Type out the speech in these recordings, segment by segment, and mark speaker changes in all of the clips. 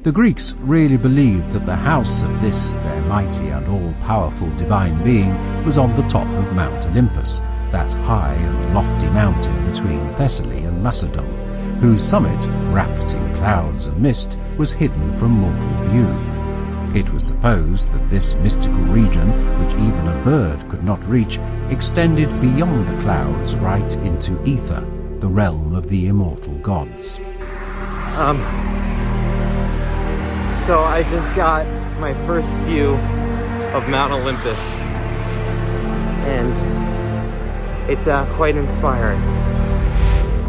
Speaker 1: The Greeks really believed that the house of this, their mighty and all-powerful divine being, was on the top of Mount Olympus, that high and lofty mountain between Thessaly and Macedon, whose summit, wrapped in clouds and mist, was hidden from mortal view. It was supposed that this mystical region, which even a bird could not reach, extended beyond the clouds right into ether, the realm of the immortal gods.
Speaker 2: So I just got my first view of Mount Olympus, and it's quite inspiring.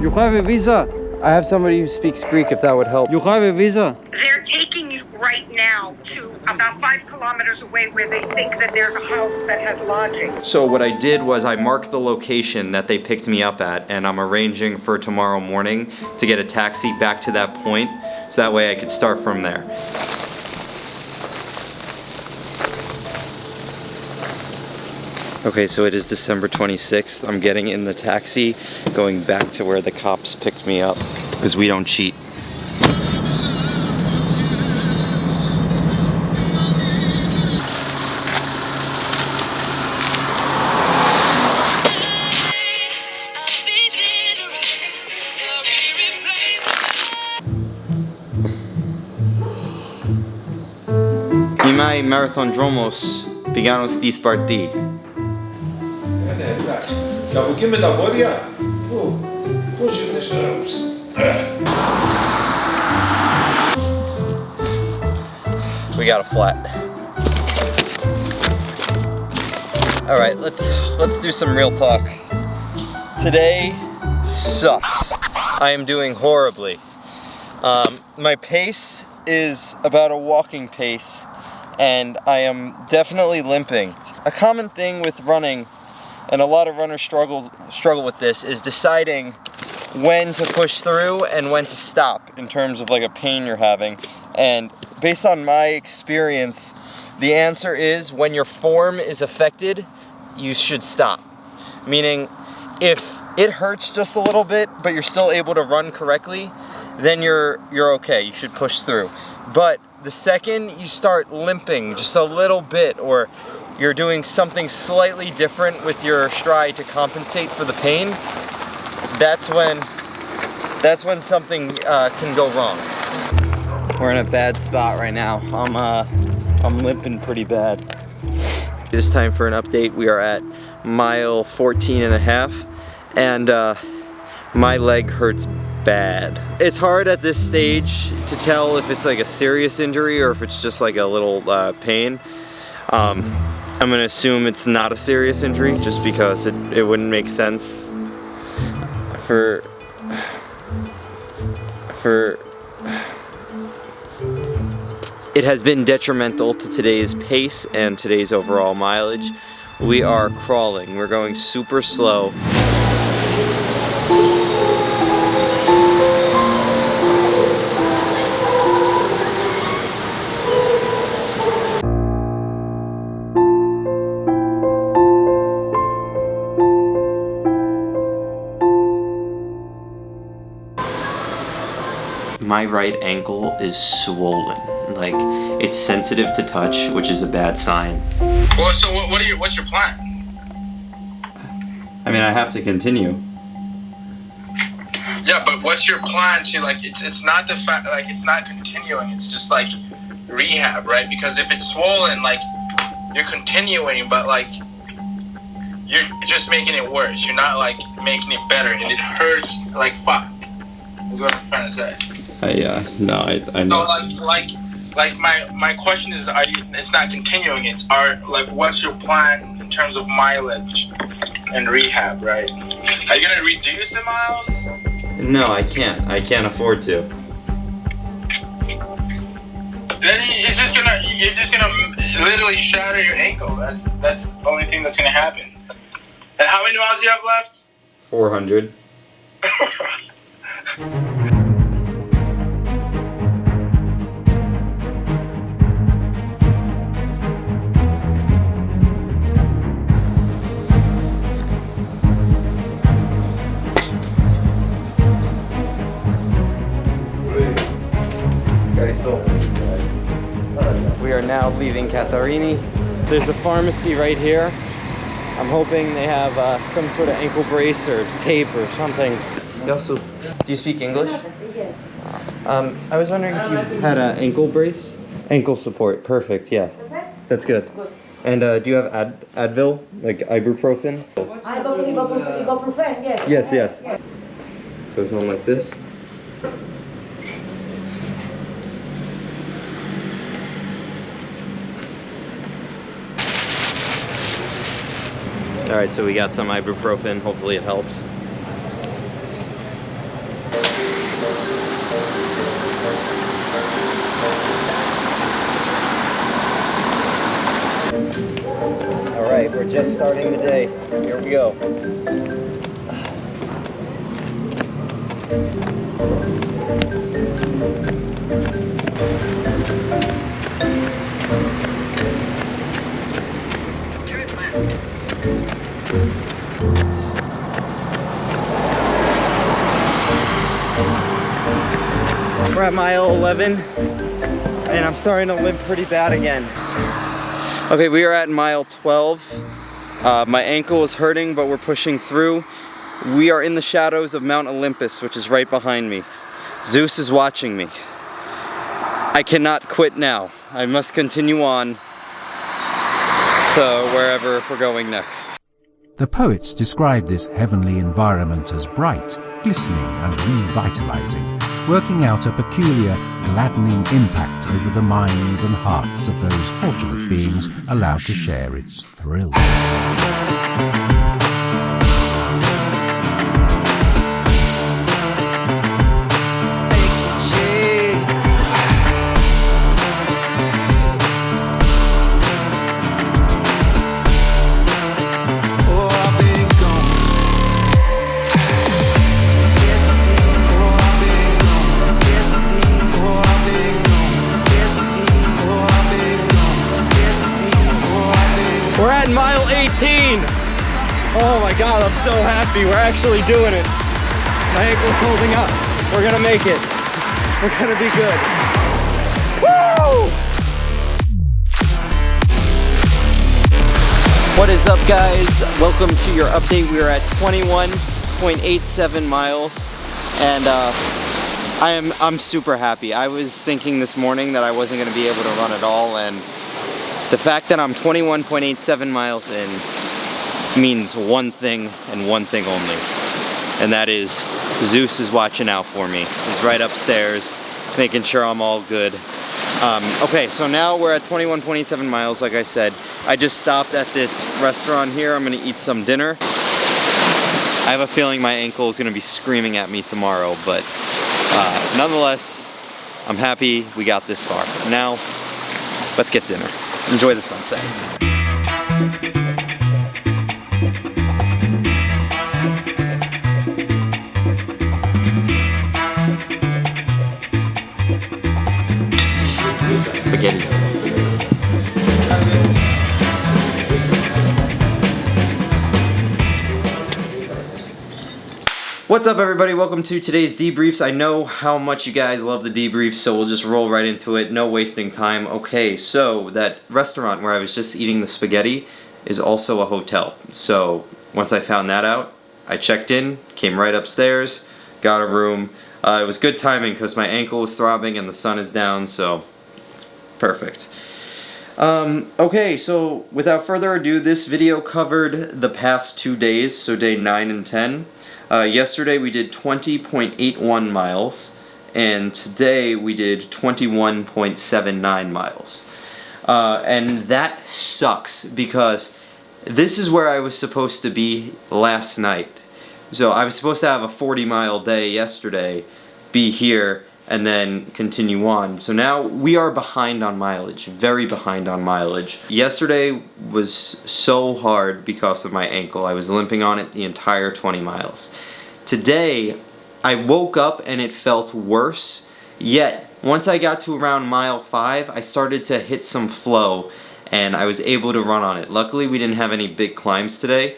Speaker 3: You have a visa?
Speaker 2: I have somebody who speaks Greek, if that would help.
Speaker 3: You have a visa?
Speaker 4: They're taking you right now to about 5 kilometers away where they think that there's a house that has lodging.
Speaker 2: So what I did was I marked the location that they picked me up at, and I'm arranging for tomorrow morning to get a taxi back to that point, so that way I could start from there. Okay, so it is December 26th. I'm getting in the taxi, going back to where the cops picked me up, because we don't cheat. Imai marathondromos piganos disparti.
Speaker 5: Και από εκεί με τα πόδια, πώς ήρθες
Speaker 2: We got a flat. All right, let's do some real talk. Today sucks. I am doing horribly. My pace is about a walking pace, and I am definitely limping. A common thing with running, and a lot of runners struggle with this, is deciding when to push through and when to stop in terms of like a pain you're having. And based on my experience, the answer is when your form is affected, you should stop. Meaning, if it hurts just a little bit, but you're still able to run correctly, then you're okay, you should push through. But the second you start limping just a little bit, or you're doing something slightly different with your stride to compensate for the pain, that's when something can go wrong. We're in a bad spot right now. I'm limping pretty bad. It is time for an update. We are at mile 14 and a half, and my leg hurts bad. It's hard at this stage to tell if it's like a serious injury or if it's just like a little pain. I'm gonna assume it's not a serious injury just because it wouldn't make sense for it has been detrimental to today's pace and today's overall mileage. We are crawling. We're going super slow. My right ankle is swollen. Like, it's sensitive to touch, which is a bad sign.
Speaker 5: Well, so what's your plan?
Speaker 2: I mean, I have to continue.
Speaker 5: Yeah, but what's your plan to, like, it's not the fact, like, it's not continuing, it's just like rehab, right? Because if it's swollen, like, you're continuing, but like you're just making it worse. You're not like making it better, and it hurts like fuck. Is what I'm trying to say.
Speaker 2: I know.
Speaker 5: So like my question is, it's not continuing. What's your plan in terms of mileage and rehab, right? Are you gonna reduce the miles?
Speaker 2: No, I can't. I can't afford to.
Speaker 5: Then you're just gonna literally shatter your ankle. That's the only thing that's gonna happen. And how many miles do you have left?
Speaker 2: 400. We are now leaving Catarini. There's a pharmacy right here. I'm hoping they have some sort of ankle brace or tape or something. Do you speak English?
Speaker 6: Yes.
Speaker 2: I was wondering if you had an ankle brace? Ankle support, perfect, yeah. That's good. And do you have Advil, like ibuprofen?
Speaker 6: Ibuprofen, yes.
Speaker 2: Yes. Goes on like this. All right, so we got some ibuprofen. Hopefully it helps. All right, we're just starting the day. Here we go. We're at mile 11, and I'm starting to limp pretty bad again. Okay, we are at mile 12. My ankle is hurting, but we're pushing through. We are in the shadows of Mount Olympus, which is right behind me. Zeus is watching me. I cannot quit now. I must continue on to wherever we're going next.
Speaker 1: The poets describe this heavenly environment as bright, glistening and revitalizing, working out a peculiar, gladdening impact over the minds and hearts of those fortunate beings allowed to share its thrills.
Speaker 2: We're at mile 18. Oh my God, I'm so happy. We're actually doing it. My ankle's holding up. We're gonna make it. We're gonna be good. Woo! What is up, guys? Welcome to your update. We are at 21.87 miles, and I'm super happy. I was thinking this morning that I wasn't gonna be able to run at all, and the fact that I'm 21.87 miles in means one thing and one thing only, and that is Zeus is watching out for me. He's right upstairs, making sure I'm all good. Okay, so now we're at 21.87 miles, like I said. I just stopped at this restaurant here. I'm gonna eat some dinner. I have a feeling my ankle is gonna be screaming at me tomorrow, but nonetheless, I'm happy we got this far. Now, let's get dinner. Enjoy the sunset. Spaghetti. What's up, everybody? Welcome to today's debriefs. I know how much you guys love the debriefs, so we'll just roll right into it. No wasting time. Okay, so that restaurant where I was just eating the spaghetti is also a hotel. So once I found that out, I checked in, came right upstairs, got a room. It was good timing because my ankle was throbbing and the sun is down, so it's perfect. Okay, so without further ado, this video covered the past 2 days, so day 9 and 10. Yesterday we did 20.81 miles, and today we did 21.79 miles. And that sucks because this is where I was supposed to be last night. So I was supposed to have a 40-mile day yesterday, be here, and then continue on. So now we are behind on mileage, very behind on mileage. Yesterday was so hard because of my ankle. I was limping on it the entire 20 miles. Today, I woke up and it felt worse, yet once I got to around mile 5, I started to hit some flow and I was able to run on it. Luckily, we didn't have any big climbs today.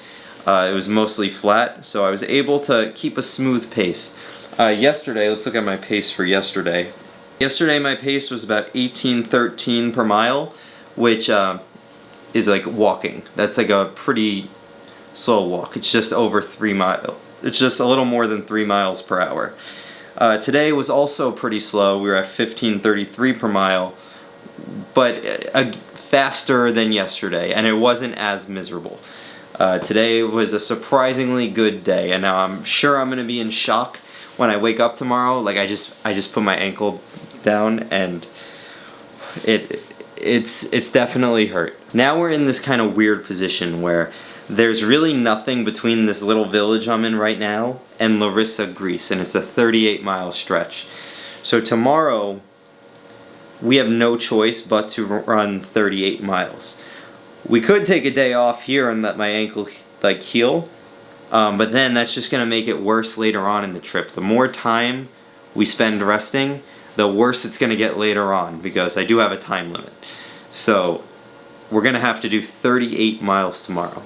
Speaker 2: It was mostly flat, so I was able to keep a smooth pace. Yesterday, let's look at my pace for yesterday. Yesterday my pace was about 18:13 per mile, which is like walking. That's like a pretty slow walk. It's just over 3 miles. It's just a little more than 3 miles per hour. Today was also pretty slow. We were at 15:33 per mile, but faster than yesterday, and it wasn't as miserable. Today was a surprisingly good day, and now I'm sure I'm gonna be in shock when I wake up tomorrow. Like I just put my ankle down, and it's definitely hurt. Now we're in this kind of weird position where there's really nothing between this little village I'm in right now and Larissa, Greece, and it's a 38-mile stretch. So tomorrow we have no choice but to run 38 miles. We could take a day off here and let my ankle like heal, but then that's just gonna make it worse later on in the trip. The more time we spend resting, the worse it's gonna get later on, because I do have a time limit. So we're gonna have to do 38 miles tomorrow.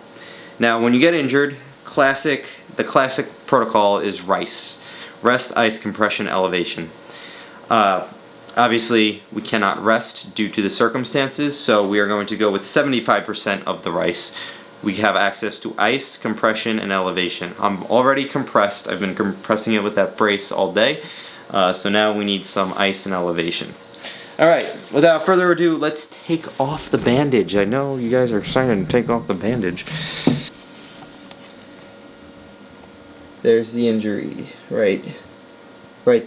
Speaker 2: Now when you get injured, the classic protocol is RICE. Rest, ice, compression, elevation. Obviously we cannot rest due to the circumstances, so we are going to go with 75% of the RICE. We have access to ice, compression, and elevation. I'm already compressed. I've been compressing it with that brace all day. So now we need some ice and elevation. Alright, without further ado, let's take off the bandage. I know you guys are excited to take off the bandage. There's the injury, right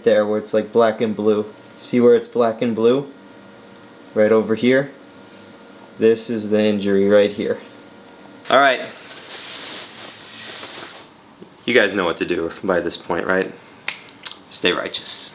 Speaker 2: there where it's like black and blue. See where it's black and blue? Right over here. This is the injury right here. Alright. You guys know what to do by this point, right? Stay righteous.